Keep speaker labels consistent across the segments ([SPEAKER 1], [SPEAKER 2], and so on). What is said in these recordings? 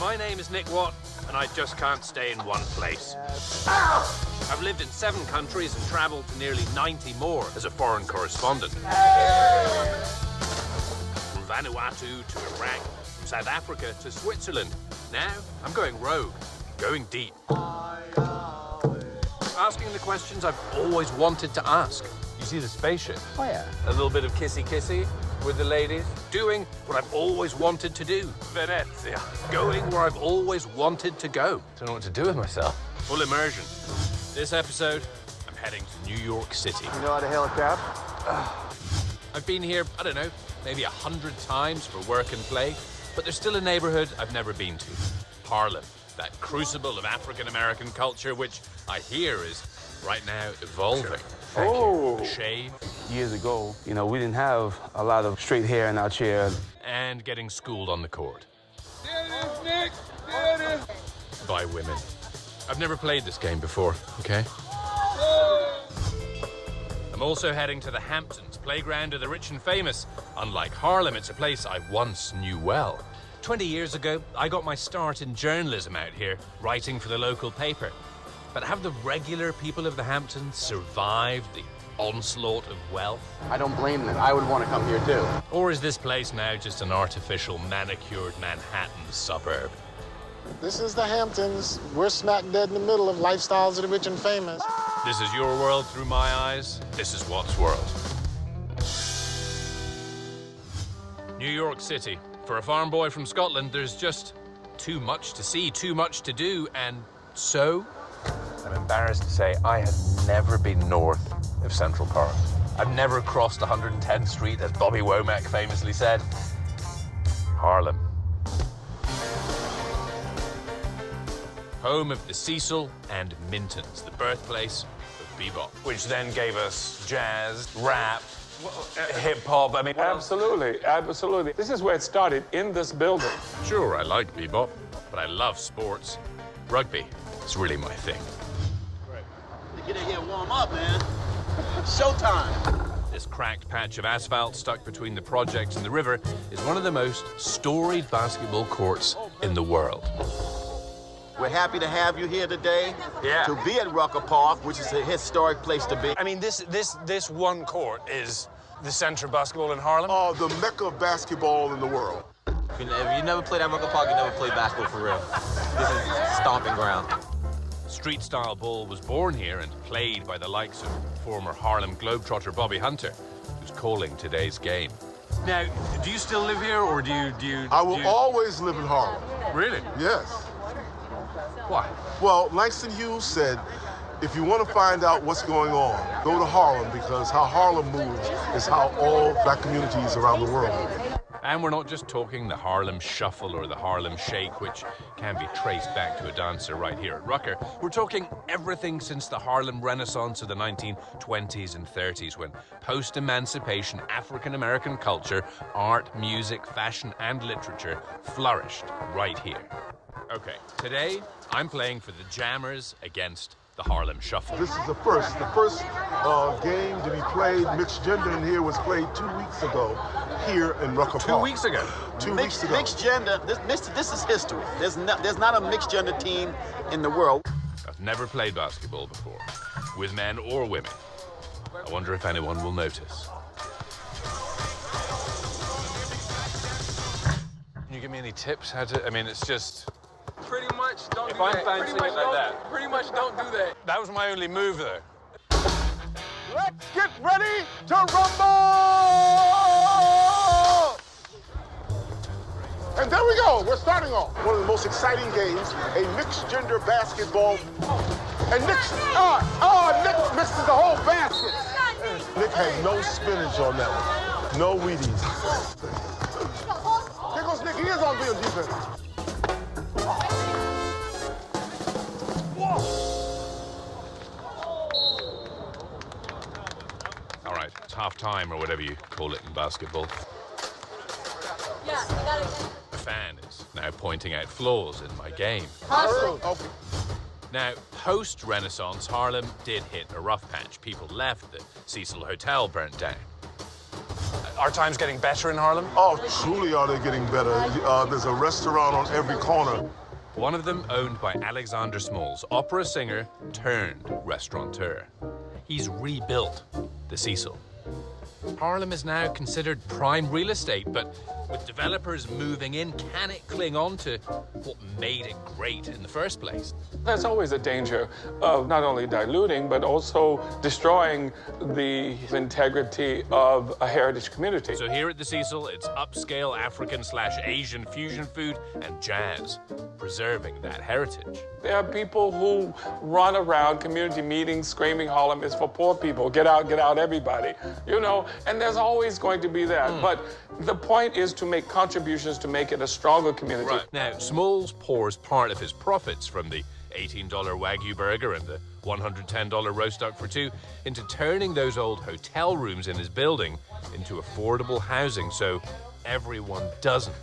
[SPEAKER 1] My name is Nick Watt, and I just can't stay in one place. Ow! I've lived in 7 countries and travelled to nearly 90 more as a foreign correspondent. From Vanuatu to Iraq, from South Africa to Switzerland. Now, I'm going rogue, going deep. Asking the questions I've always wanted to ask. You see the spaceship?
[SPEAKER 2] Oh, yeah.
[SPEAKER 1] A little bit of kissy-kissy with the ladies. Doing what I've always wanted to do. Venezia. Going where I've always wanted to go.
[SPEAKER 2] Don't know what to do with myself.
[SPEAKER 1] Full immersion. This episode, I'm heading to New York City.
[SPEAKER 3] You know how to hail a cab?
[SPEAKER 1] I've been here, I don't know, maybe 100 times for work and play, but there's still a neighborhood I've never been to. Harlem, that crucible of African-American culture, which I hear is right now evolving.
[SPEAKER 2] Thank you.
[SPEAKER 1] A shave.
[SPEAKER 2] Years ago, we didn't have a lot of straight hair in our chair.
[SPEAKER 1] And getting schooled on the court.
[SPEAKER 4] There it is, Nick! There it is!
[SPEAKER 1] By women. I've never played this game before, okay? I'm also heading to the Hamptons, playground of the rich and famous. Unlike Harlem, it's a place I once knew well. 20 years ago, I got my start in journalism out here, writing for the local paper. But have the regular people of the Hamptons survived the onslaught of wealth?
[SPEAKER 3] I don't blame them. I would want to come here, too.
[SPEAKER 1] Or is this place now just an artificial, manicured Manhattan suburb?
[SPEAKER 5] This is the Hamptons. We're smack dead in the middle of lifestyles of the rich and famous.
[SPEAKER 1] This is your world through my eyes. This is Watt's world. New York City. For a farm boy from Scotland, there's just too much to see, too much to do, and so?
[SPEAKER 2] I'm embarrassed to say I have never been north of Central Park. I've never crossed 110th Street, as Bobby Womack famously said. Harlem.
[SPEAKER 1] Home of the Cecil and Mintons, the birthplace of bebop.
[SPEAKER 2] Which then gave us jazz, rap, hip-hop.
[SPEAKER 6] Absolutely, absolutely. This is where it started, in this building.
[SPEAKER 1] Sure, I like bebop, but I love sports. Rugby is really my thing.
[SPEAKER 7] Get in here and warm up, man. Showtime.
[SPEAKER 1] This cracked patch of asphalt stuck between the projects and the river is one of the most storied basketball courts in the world.
[SPEAKER 7] We're happy to have you here today.
[SPEAKER 2] Yeah.
[SPEAKER 7] To be at Rucker Park, which is a historic place to be.
[SPEAKER 2] I mean, this one court is the center of basketball in Harlem.
[SPEAKER 8] The mecca of basketball in the world.
[SPEAKER 9] If you never played at Rucker Park, you never played basketball for real. This is stomping ground.
[SPEAKER 1] Street-style ball was born here and played by the likes of former Harlem Globetrotter Bobby Hunter, who's calling today's game. Now, do you still live here, or do you...
[SPEAKER 8] I will always live in Harlem.
[SPEAKER 1] Really?
[SPEAKER 8] Yes.
[SPEAKER 1] Why?
[SPEAKER 8] Well, Langston Hughes said, if you want to find out what's going on, go to Harlem, because how Harlem moves is how all black communities around the world move.
[SPEAKER 1] And we're not just talking the Harlem Shuffle or the Harlem Shake, which can be traced back to a dancer right here at Rucker. We're talking everything since the Harlem Renaissance of the 1920s and 30s, when post-emancipation African-American culture, art, music, fashion, and literature flourished right here. Okay, today I'm playing for the Jammers against the Harlem Shuffle.
[SPEAKER 8] This is the first. The first game to be played, mixed gender in here, was played 2 weeks ago here in Rucker Park.
[SPEAKER 1] 2 weeks ago?
[SPEAKER 8] 2 weeks ago.
[SPEAKER 7] Mixed gender, this is history. There's not a mixed gender team in the world.
[SPEAKER 1] I've never played basketball before, with men or women. I wonder if anyone will notice.
[SPEAKER 2] Can you give me any tips how to... I mean, it's just...
[SPEAKER 4] Pretty much don't
[SPEAKER 2] If
[SPEAKER 4] do
[SPEAKER 2] I'm
[SPEAKER 4] that.
[SPEAKER 2] fancying it like that.
[SPEAKER 4] Pretty much don't do that.
[SPEAKER 2] That was my only move, though.
[SPEAKER 8] Let's get ready to rumble! And there we go. We're starting off. One of the most exciting games, a mixed gender basketball. And Nick mixes the whole basket. Nick had no spinach on that one. No Wheaties. Here goes Nick. He is on being defense.
[SPEAKER 1] All right, it's half-time or whatever you call it in basketball.
[SPEAKER 10] Yeah, you got it.
[SPEAKER 1] The fan is now pointing out flaws in my game.
[SPEAKER 8] Okay.
[SPEAKER 1] Now, post-Renaissance, Harlem did hit a rough patch. People left, the Cecil Hotel burnt down. Are times getting better in Harlem?
[SPEAKER 8] Oh, truly are they getting better. There's a restaurant on every corner.
[SPEAKER 1] One of them owned by Alexander Smalls, opera singer turned restaurateur. He's rebuilt the Cecil. Harlem is now considered prime real estate, but with developers moving in, can it cling on to what made it great in the first place?
[SPEAKER 6] There's always a danger of not only diluting, but also destroying the integrity of a heritage community.
[SPEAKER 1] So here at the Cecil, it's upscale African/Asian fusion food and jazz, preserving that heritage.
[SPEAKER 6] There are people who run around community meetings screaming Harlem is for poor people. Get out, everybody. You know, and there's always going to be that. But the point is to make contributions to make it a stronger community.
[SPEAKER 1] Right. Now, Smalls pours part of his profits from the $18 Wagyu burger and the $110 roast duck for two into turning those old hotel rooms in his building into affordable housing so everyone doesn't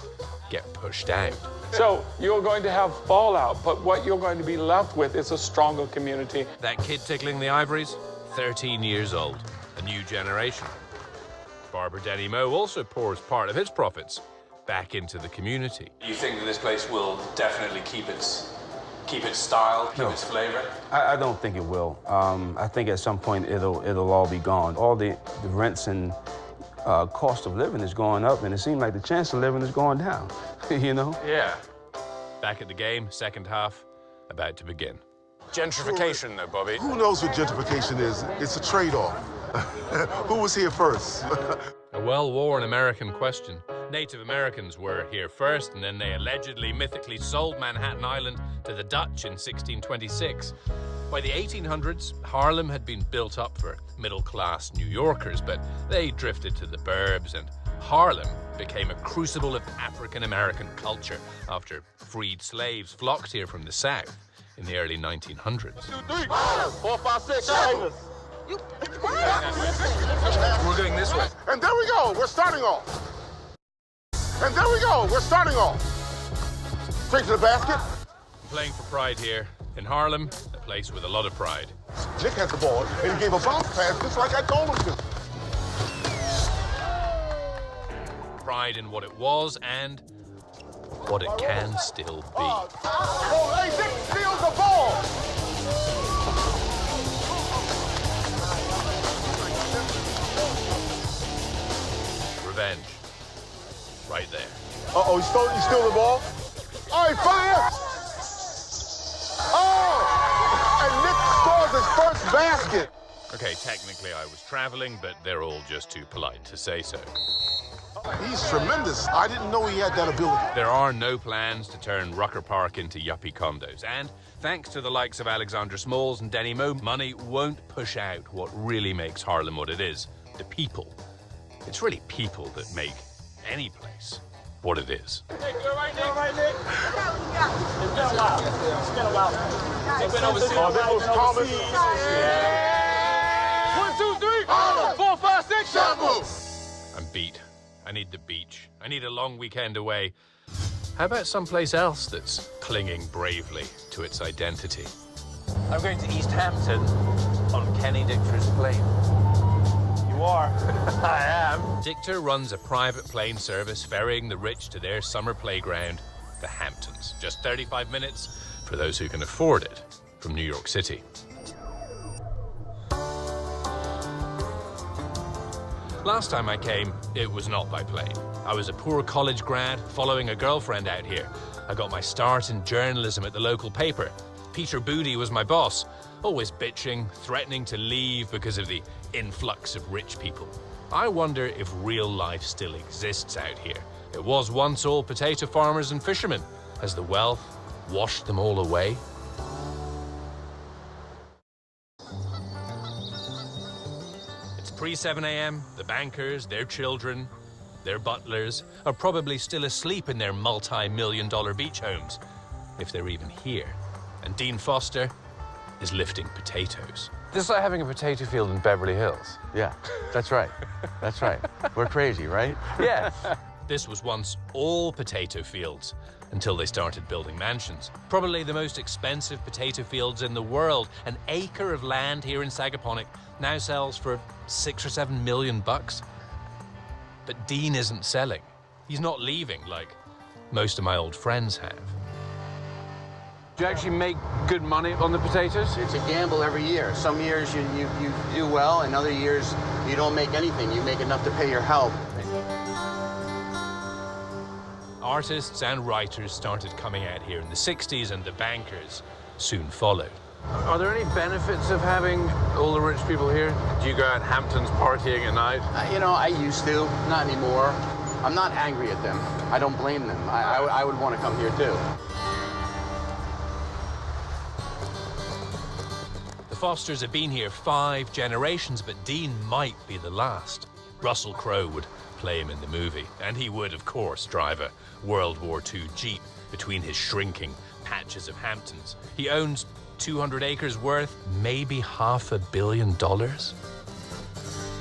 [SPEAKER 1] get pushed out.
[SPEAKER 6] So you're going to have fallout, but what you're going to be left with is a stronger community.
[SPEAKER 1] That kid tickling the ivories, 13 years old, a new generation. Barber Denny Moe also pours part of his profits back into the community. You think that this place will definitely keep its style, keep its flavor?
[SPEAKER 11] I don't think it will. I think at some point it'll all be gone. All the rents and cost of living is going up, and it seems like the chance of living is going down, you know?
[SPEAKER 1] Yeah. Back at the game, second half, about to begin. Gentrification, though, Bobby.
[SPEAKER 8] Who knows what gentrification is? It's a trade-off. Who was here first?
[SPEAKER 1] A well-worn American question. Native Americans were here first, and then they allegedly, mythically sold Manhattan Island to the Dutch in 1626. By the 1800s, Harlem had been built up for middle-class New Yorkers, but they drifted to the burbs, and Harlem became a crucible of African-American culture after freed slaves flocked here from the South in the early 1900s.
[SPEAKER 7] 4, 5, 6, 7.
[SPEAKER 1] We're going this way.
[SPEAKER 8] And there we go. We're starting off. And there we go. We're starting off. Straight to the basket.
[SPEAKER 1] Playing for pride here in Harlem, a place with a lot of pride.
[SPEAKER 8] Nick had the ball, and he gave a bounce pass just like I told him to.
[SPEAKER 1] Pride in what it was and what it can still be.
[SPEAKER 8] Oh, hey, Nick steals the ball.
[SPEAKER 1] Revenge. Right there.
[SPEAKER 8] Uh-oh, he stole the ball. All right, fire. Oh! And Nick scores his first basket.
[SPEAKER 1] Okay, technically I was traveling, but they're all just too polite to say so.
[SPEAKER 8] He's tremendous. I didn't know he had that ability.
[SPEAKER 1] There are no plans to turn Rucker Park into yuppie condos, and thanks to the likes of Alexander Smalls and Denny Moe, money won't push out what really makes Harlem what it is, the people. It's really people that make any place what it is.
[SPEAKER 6] Hey, good right, Nick. It's been a while. It's been overseas.
[SPEAKER 8] Thomas.
[SPEAKER 6] 1, 2, 3, 4, 5, 6, 7.
[SPEAKER 1] I'm beat. I need the beach. I need a long weekend away. How about someplace else that's clinging bravely to its identity? I'm going to East Hampton on Kenny Dictor's plane.
[SPEAKER 7] You are.
[SPEAKER 1] I am. Dictor runs a private plane service ferrying the rich to their summer playground, the Hamptons. Just 35 minutes for those who can afford it from New York City. Last time I came, it was not by plane. I was a poor college grad following a girlfriend out here. I got my start in journalism at the local paper. Peter Boody was my boss, always bitching, threatening to leave because of the influx of rich people. I wonder if real life still exists out here. It was once all potato farmers and fishermen. Has the wealth washed them all away? It's pre-7 a.m. The bankers, their children, their butlers are probably still asleep in their multi-million-dollar beach homes, if they're even here. And Dean Foster is lifting potatoes.
[SPEAKER 2] This is like having a potato field in Beverly Hills.
[SPEAKER 3] Yeah, that's right. That's right. We're crazy, right?
[SPEAKER 2] Yeah.
[SPEAKER 1] This was once all potato fields until they started building mansions. Probably the most expensive potato fields in the world. An acre of land here in Sagaponack now sells for $6 or $7 million. But Dean isn't selling. He's not leaving like most of my old friends have.
[SPEAKER 2] Do you actually make good money on the potatoes?
[SPEAKER 3] It's a gamble every year. Some years you do well, and other years you don't make anything. You make enough to pay your help.
[SPEAKER 1] Artists and writers started coming out here in the 60s, and the bankers soon followed.
[SPEAKER 2] Are there any benefits of having all the rich people here? Do you go out Hamptons partying at night?
[SPEAKER 3] You know, I used to, not anymore. I'm not angry at them. I don't blame them. I would want to come here too.
[SPEAKER 1] The Fosters have been here 5 generations, but Dean might be the last. Russell Crowe would play him in the movie, and he would, of course, drive a World War II Jeep between his shrinking patches of Hamptons. He owns 200 acres worth, maybe $500 million.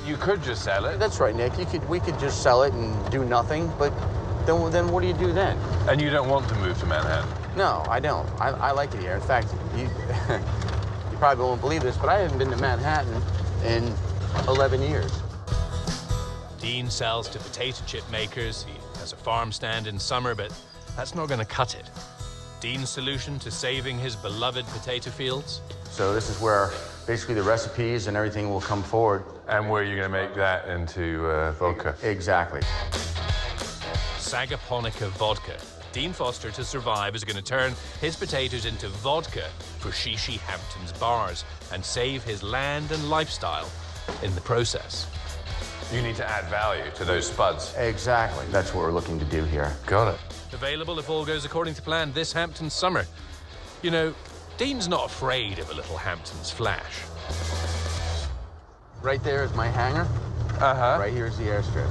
[SPEAKER 2] You could just sell it.
[SPEAKER 3] That's right, Nick. We could just sell it and do nothing, but then what do you do then?
[SPEAKER 2] And you don't want to move to Manhattan?
[SPEAKER 3] No, I don't. I like it here. In fact, you probably won't believe this, but I haven't been to Manhattan in 11 years.
[SPEAKER 1] Dean sells to potato chip makers. He has a farm stand in summer, but that's not going to cut it. Dean's solution to saving his beloved potato fields?
[SPEAKER 3] So this is where basically the recipes and everything will come forward.
[SPEAKER 2] And where you're going to make that into vodka?
[SPEAKER 3] Exactly.
[SPEAKER 1] Sagaponica vodka. Dean Foster, to survive, is going to turn his potatoes into vodka for Shishi Hampton's bars and save his land and lifestyle in the process.
[SPEAKER 2] You need to add value to those spuds.
[SPEAKER 3] Exactly. That's what we're looking to do here.
[SPEAKER 2] Got it.
[SPEAKER 1] Available, if all goes according to plan, this Hamptons summer. You know, Dean's not afraid of a little Hamptons flash.
[SPEAKER 3] Right there is my hangar.
[SPEAKER 2] Uh-huh.
[SPEAKER 3] Right here is the airstrip.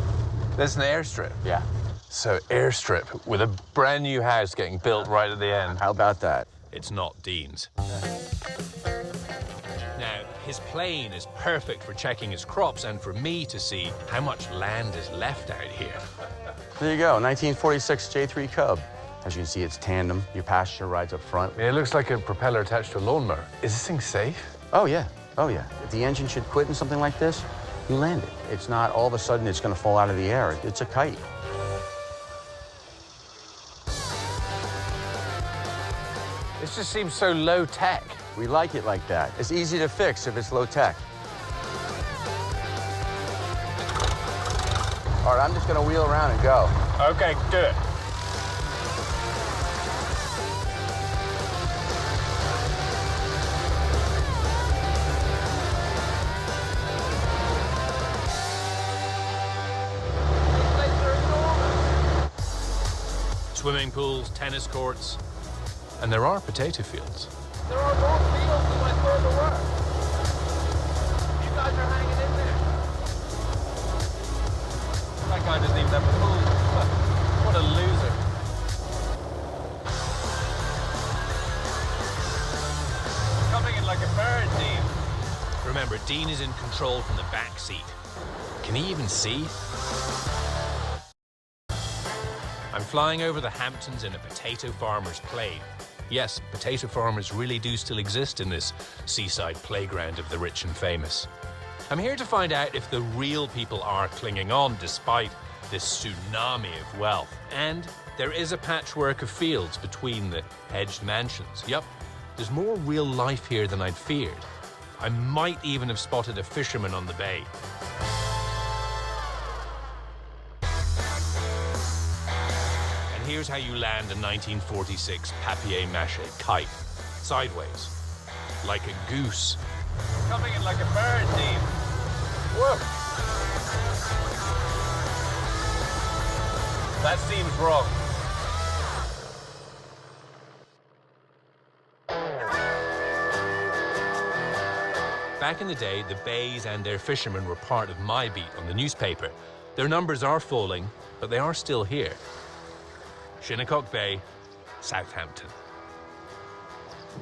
[SPEAKER 2] There's an airstrip.
[SPEAKER 3] Yeah.
[SPEAKER 2] So airstrip with a brand new house getting built right at the end.
[SPEAKER 3] How about that?
[SPEAKER 1] It's not Dean's. Now, his plane is perfect for checking his crops and for me to see how much land is left out here.
[SPEAKER 3] There you go, 1946 J3 Cub. As you can see, it's tandem. Your passenger rides up front.
[SPEAKER 2] It looks like a propeller attached to a lawnmower. Is this thing safe?
[SPEAKER 3] Oh, yeah. Oh, yeah. If the engine should quit in something like this, you land it. It's not all of a sudden it's going to fall out of the air. It's a kite.
[SPEAKER 2] This just seems so low tech.
[SPEAKER 3] We like it like that. It's easy to fix if it's low tech. All right, I'm just going to wheel around and go.
[SPEAKER 2] Okay, do it.
[SPEAKER 1] Swimming pools, tennis courts, and there are potato fields.
[SPEAKER 4] There are more fields than like further work. You guys are hanging in there. That guy doesn't even have a pool. What a loser. Coming in like a bird, Dean.
[SPEAKER 1] Remember, Dean is in control from the back seat. Can he even see? I'm flying over the Hamptons in a potato farmer's plane. Yes, potato farmers really do still exist in this seaside playground of the rich and famous. I'm here to find out if the real people are clinging on despite this tsunami of wealth. And there is a patchwork of fields between the hedged mansions. Yup, there's more real life here than I'd feared. I might even have spotted a fisherman on the bay. Here's how you land a 1946 papier-mâché kite. Sideways. Like a goose.
[SPEAKER 4] Coming in like a bird, Dean.
[SPEAKER 2] Whoa.
[SPEAKER 4] That seems wrong.
[SPEAKER 1] Back in the day, the bays and their fishermen were part of my beat on the newspaper. Their numbers are falling, but they are still here. Shinnecock Bay, Southampton.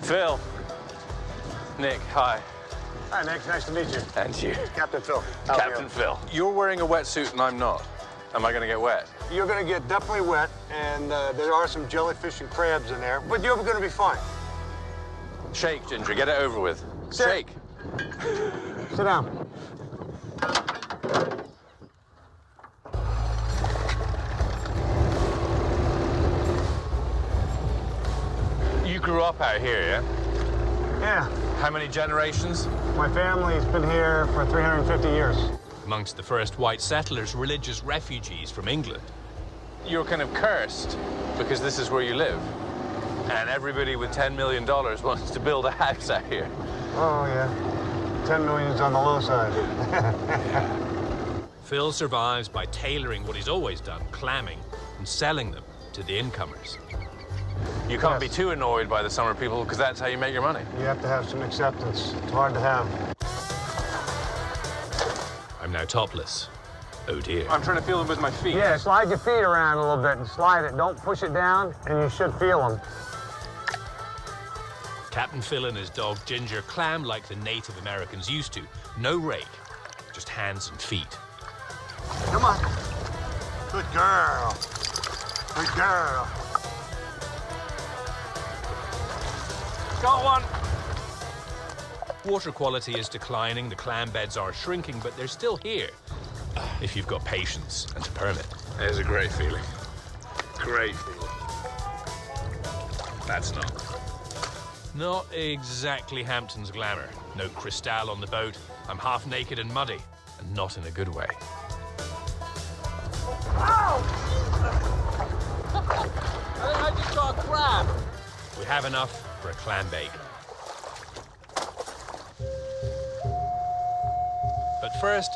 [SPEAKER 2] Phil. Nick, hi.
[SPEAKER 8] Hi, Nick. Nice to meet you.
[SPEAKER 2] And you.
[SPEAKER 8] Captain Phil.
[SPEAKER 2] Captain Phil. You're wearing a wetsuit and I'm not. Am I going to get wet?
[SPEAKER 8] You're going to get definitely wet, and there are some jellyfish and crabs in there, but you're going to be fine.
[SPEAKER 2] Shake, Ginger. Get it over with.
[SPEAKER 8] Sit.
[SPEAKER 2] Shake.
[SPEAKER 8] Sit down.
[SPEAKER 2] You grew up out here, yeah?
[SPEAKER 12] Yeah.
[SPEAKER 2] How many generations?
[SPEAKER 12] My family's been here for 350 years.
[SPEAKER 1] Amongst the first white settlers, religious refugees from England.
[SPEAKER 2] You're kind of cursed because this is where you live. And everybody with $10 million wants to build a house out here.
[SPEAKER 12] Oh, yeah. 10 million's on the low side.
[SPEAKER 1] Phil survives by tailoring what he's always done, clamming, and selling them to the incomers.
[SPEAKER 2] You can't be too annoyed by the summer people because that's how you make your money.
[SPEAKER 12] You have to have some acceptance. It's hard to have.
[SPEAKER 1] I'm now topless. Oh dear.
[SPEAKER 2] I'm trying to feel them with my feet.
[SPEAKER 12] Yeah, slide your feet around a little bit and slide it. Don't push it down, and you should feel them.
[SPEAKER 1] Captain Phil and his dog Ginger clam like the Native Americans used to. No rake, just hands and feet.
[SPEAKER 12] Come on. Good girl. Good girl.
[SPEAKER 2] Got one.
[SPEAKER 1] Water quality is declining, the clam beds are shrinking, but they're still here. If you've got patience and a permit.
[SPEAKER 2] It's a great feeling. Great feeling.
[SPEAKER 1] That's not. Not exactly Hampton's glamour. No crystal on the boat. I'm half naked and muddy, and not in a good way.
[SPEAKER 4] Ow! I just saw a crab.
[SPEAKER 1] We have enough for a clam bake. But first,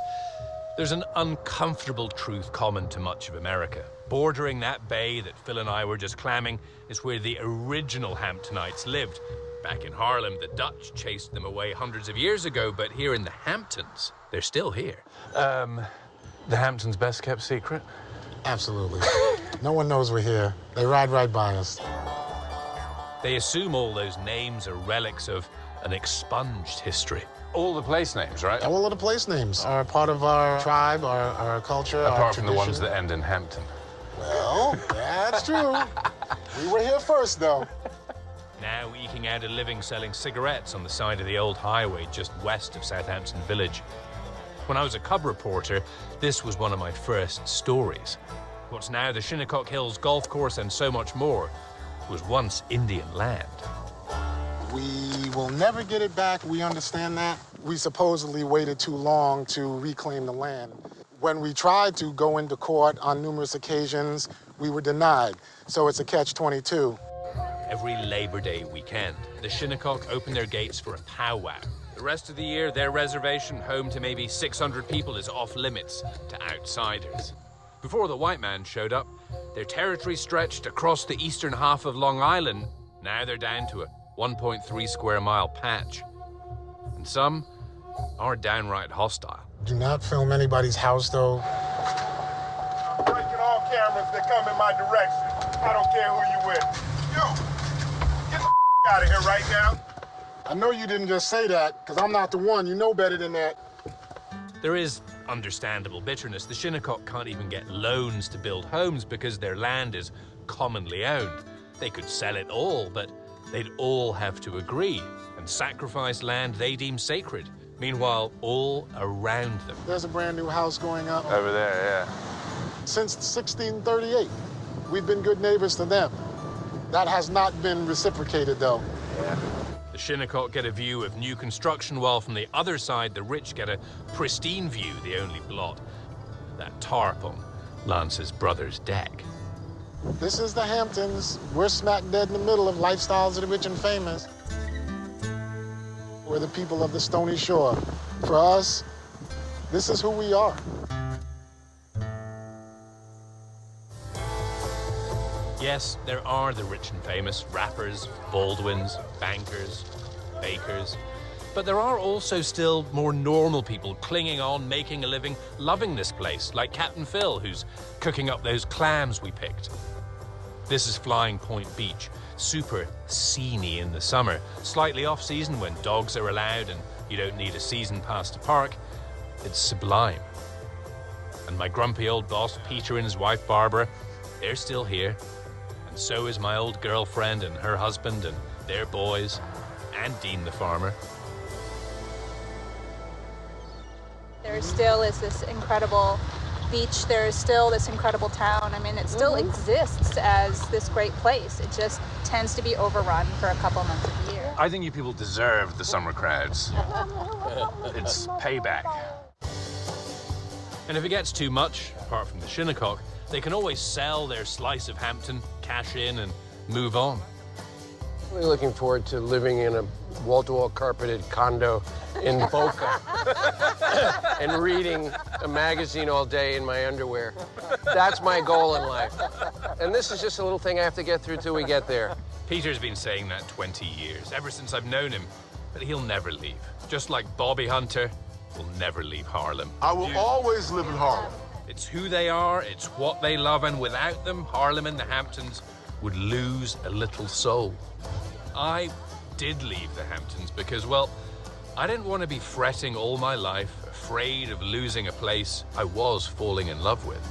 [SPEAKER 1] there's an uncomfortable truth common to much of America. Bordering that bay that Phil and I were just clamming is where the original Hamptonites lived. Back in Harlem, the Dutch chased them away hundreds of years ago, but here in the Hamptons, they're still here.
[SPEAKER 2] The Hamptons' best kept secret?
[SPEAKER 5] Absolutely. No one knows we're here. They ride right by us.
[SPEAKER 1] They assume all those names are relics of an expunged history.
[SPEAKER 2] All the place names, right?
[SPEAKER 5] All of the place names are part of our tribe, our culture, our
[SPEAKER 2] Apart from the
[SPEAKER 5] tradition.
[SPEAKER 2] ones that end in Hampton.
[SPEAKER 5] Well, that's true. We were here first, though.
[SPEAKER 1] Now eking out a living selling cigarettes on the side of the old highway just west of Southampton Village. When I was a cub reporter, this was one of my first stories. What's now the Shinnecock Hills Golf Course and so much more was once Indian land.
[SPEAKER 5] We will never get it back. We understand that. We supposedly waited too long to reclaim the land. When we tried to go into court on numerous occasions, we were denied. So it's a catch-22.
[SPEAKER 1] Every Labor Day weekend, the Shinnecock open their gates for a powwow. The rest of the year, their reservation, home to maybe 600 people, is off limits to outsiders. Before the white man showed up, their territory stretched across the eastern half of Long Island. Now they're down to a 1.3 square mile patch. And some are downright hostile.
[SPEAKER 5] Do not film anybody's house, though.
[SPEAKER 8] Breaking all cameras that come in my direction. I don't care who you with. Yo, get the out of here right now.
[SPEAKER 5] I know you didn't just say that, because I'm not the one. You know better than that.
[SPEAKER 1] There is understandable bitterness. The Shinnecock can't even get loans to build homes because their land is commonly owned. They could sell it all, but they'd all have to agree and sacrifice land they deem sacred. Meanwhile, all around them.
[SPEAKER 5] There's a brand new house going up.
[SPEAKER 2] Over there, yeah.
[SPEAKER 5] Since 1638, we've been good neighbors to them. That has not been reciprocated, though.
[SPEAKER 2] Yeah.
[SPEAKER 1] The Shinnecock get a view of new construction, while from the other side, the rich get a pristine view, the only blot. That tarp on Lance's brother's deck.
[SPEAKER 5] This is the Hamptons. We're smack dead in the middle of lifestyles of the rich and famous. We're the people of the Stony Shore. For us, this is who we are.
[SPEAKER 1] Yes, there are the rich and famous, rappers, Baldwins, bankers, bakers. But there are also still more normal people clinging on, making a living, loving this place, like Captain Phil, who's cooking up those clams we picked. This is Flying Point Beach, super sceney in the summer, slightly off-season when dogs are allowed and you don't need a season pass to park. It's sublime. And my grumpy old boss, Peter, and his wife, Barbara, they're still here. And so is my old girlfriend and her husband and their boys, and Dean the farmer.
[SPEAKER 10] There still is this incredible beach, there is still this incredible town. I mean, it still exists as this great place. It just tends to be overrun for a couple months of the year.
[SPEAKER 1] I think you people deserve the summer crowds. It's payback. And if it gets too much, apart from the Shinnecock, they can always sell their slice of Hampton, cash in, and move on.
[SPEAKER 13] Really looking forward to living in a wall-to-wall carpeted condo in Boca and reading a magazine all day in my underwear. That's my goal in life. And this is just a little thing I have to get through till we get there.
[SPEAKER 1] Peter's been saying that 20 years, ever since I've known him, but he'll never leave. Just like Bobby Hunter will never leave Harlem.
[SPEAKER 8] I will always live in Harlem.
[SPEAKER 1] It's who they are, it's what they love, and without them, Harlem and the Hamptons would lose a little soul. I did leave the Hamptons because, well, I didn't want to be fretting all my life, afraid of losing a place I was falling in love with.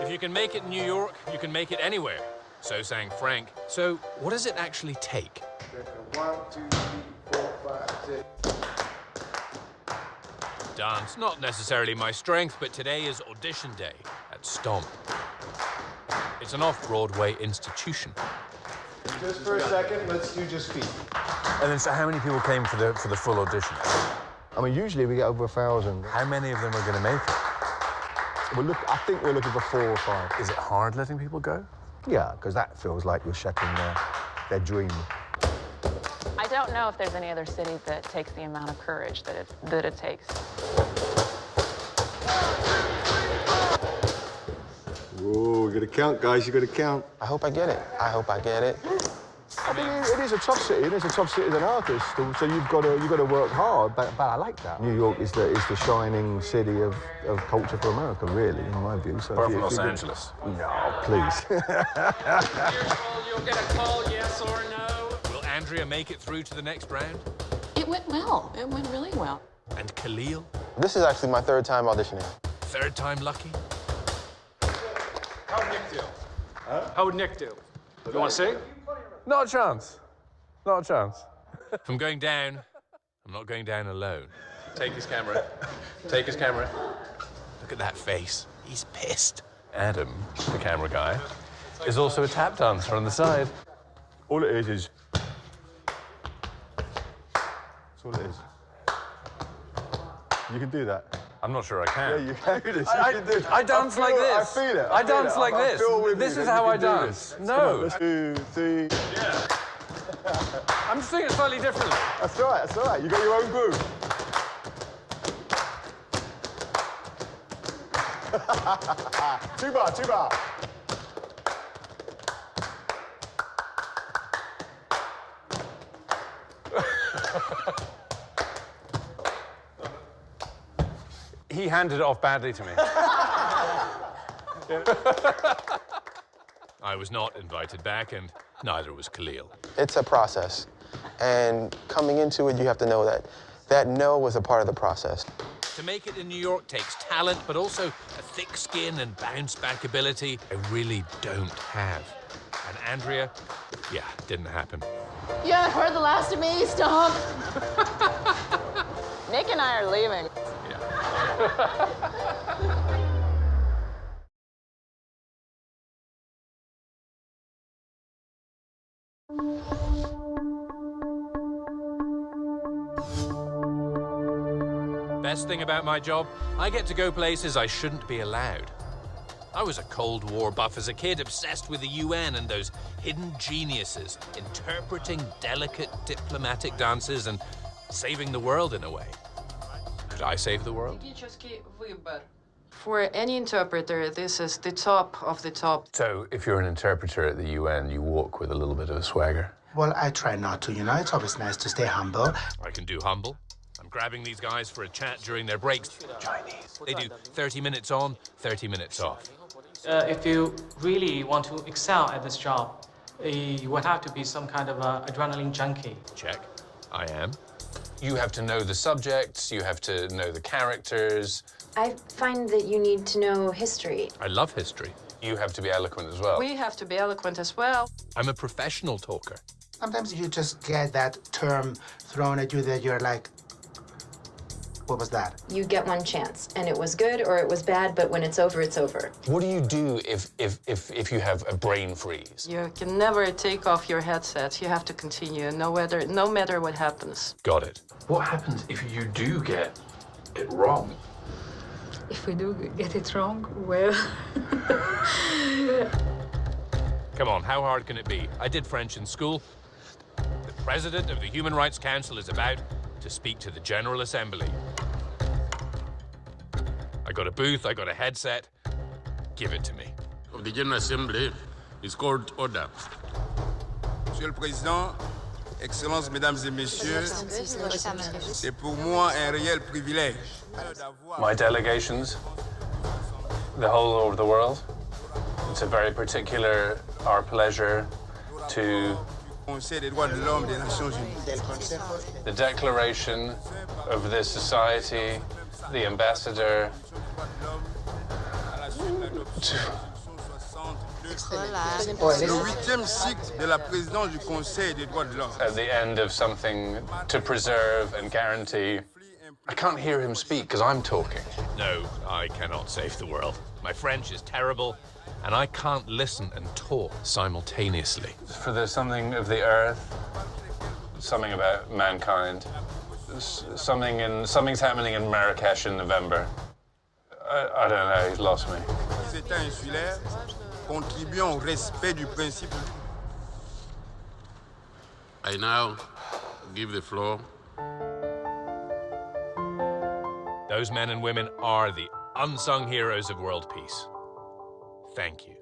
[SPEAKER 1] If you can make it in New York, you can make it anywhere. So sang Frank. So what does it actually take?
[SPEAKER 8] 1, 2, 3, 4, 5, 6.
[SPEAKER 1] Dance, not necessarily my strength, but today is audition day at Stomp. It's an off-Broadway institution.
[SPEAKER 8] Just for a second, let's do just feet.
[SPEAKER 2] And then, so how many people came for the full audition?
[SPEAKER 14] I mean, usually we get over 1,000.
[SPEAKER 2] How many of them are going to make it?
[SPEAKER 14] I think we're looking for 4 or 5.
[SPEAKER 2] Is it hard letting people go?
[SPEAKER 14] Yeah, because that feels like you're shattering their dream.
[SPEAKER 15] I don't know if there's any other city that takes the amount of courage that it takes.
[SPEAKER 14] Whoa, you got to count, guys. You got to count. I hope I get it. I hope I get it. I mean, it is a tough city. It is a tough city as an artist. So you've got to work hard. But I like that. New York is the shining city of culture for America, really, in my view. So
[SPEAKER 2] apart from Los Angeles.
[SPEAKER 14] No, please.
[SPEAKER 6] You'll get a call, yes or no.
[SPEAKER 1] Will Andrea make it through to the next round?
[SPEAKER 15] It went well. It went really well.
[SPEAKER 1] And Khalil?
[SPEAKER 14] This is actually my 3rd time auditioning.
[SPEAKER 1] 3rd time lucky?
[SPEAKER 6] How'd Nick do? Huh? How would Nick do? You want to see?
[SPEAKER 2] Not a chance. Not a chance.
[SPEAKER 1] If I'm going down, I'm not going down alone.
[SPEAKER 2] Take his camera. Take his camera.
[SPEAKER 1] Look at that face. He's pissed.
[SPEAKER 2] Adam, the camera guy, is also a tap dancer on the side.
[SPEAKER 14] All it is... That's all it is. You can do that.
[SPEAKER 2] I'm not sure I can.
[SPEAKER 14] Yeah, you can do this.
[SPEAKER 2] I dance like this.
[SPEAKER 14] I feel it.
[SPEAKER 2] I dance like this. This is how I dance. No.
[SPEAKER 14] 2, 3.
[SPEAKER 2] Yeah. I'm just doing it slightly differently.
[SPEAKER 14] That's all right. That's all right. You got your own groove. Tuba, tuba.
[SPEAKER 11] He handed it off badly to me.
[SPEAKER 1] I was not invited back, and neither was Khalil.
[SPEAKER 3] It's a process. And coming into it, you have to know that that no was a part of the process.
[SPEAKER 1] To make it in New York takes talent, but also a thick skin and bounce-back ability I really don't have. And Andrea, yeah, didn't happen.
[SPEAKER 15] You haven't heard the last of me, stop. Nick and I are leaving.
[SPEAKER 1] Best thing about my job, I get to go places I shouldn't be allowed. I was a Cold War buff as a kid, obsessed with the UN and those hidden geniuses, interpreting delicate diplomatic dances and saving the world in a way. Could I save the world?
[SPEAKER 16] For any interpreter, this is the top of the top.
[SPEAKER 2] So, if you're an interpreter at the UN, you walk with a little bit of a swagger?
[SPEAKER 17] Well, I try not to, you know. It's always nice to stay humble.
[SPEAKER 1] I can do humble. I'm grabbing these guys for a chat during their breaks. Chinese. They do 30 minutes on, 30 minutes off.
[SPEAKER 18] If you really want to excel at this job, you would have to be some kind of adrenaline junkie.
[SPEAKER 1] Check. I am. You have to know the subjects, you have to know the characters.
[SPEAKER 19] I find that you need to know history.
[SPEAKER 1] I love history. You have to be eloquent as well.
[SPEAKER 16] We have to be eloquent as well.
[SPEAKER 1] I'm a professional talker.
[SPEAKER 17] Sometimes you just get that term thrown at you that you're like, what was that?
[SPEAKER 19] You get one chance, and it was good or it was bad, but when it's over, it's over.
[SPEAKER 2] What do you do if you have a brain freeze?
[SPEAKER 16] You can never take off your headset. You have to continue, no matter what happens.
[SPEAKER 1] Got it.
[SPEAKER 2] What happens if you do get it wrong?
[SPEAKER 10] If we do get it wrong, well...
[SPEAKER 1] Come on, how hard can it be? I did French in school. The president of the Human Rights Council is about to speak to the General Assembly. I got a booth, I got a headset. Give it to me.
[SPEAKER 20] Of the General Assembly is called order. Monsieur le Président, Excellences, Mesdames et Messieurs, c'est pour moi un réel privilège.
[SPEAKER 2] My delegations, the whole over the world, it's a very particular, our pleasure to
[SPEAKER 20] Conseil des droits de l'homme des Nations Unies.
[SPEAKER 2] the declaration of this society, the ambassador,
[SPEAKER 20] C'est le 8e cycle de la présidence du Conseil des droits de l'homme.
[SPEAKER 2] at the end of something to preserve and guarantee. I can't hear him speak because I'm talking.
[SPEAKER 1] No, I cannot save the world. My French is terrible, and I can't listen and talk simultaneously.
[SPEAKER 2] For there's something of the earth, something about mankind, something's happening in Marrakesh in November. I don't know, he's lost me.
[SPEAKER 20] Les États insulaires contribuant au respect du principe. I now give the floor.
[SPEAKER 1] Those men and women are the unsung heroes of world peace. Thank you.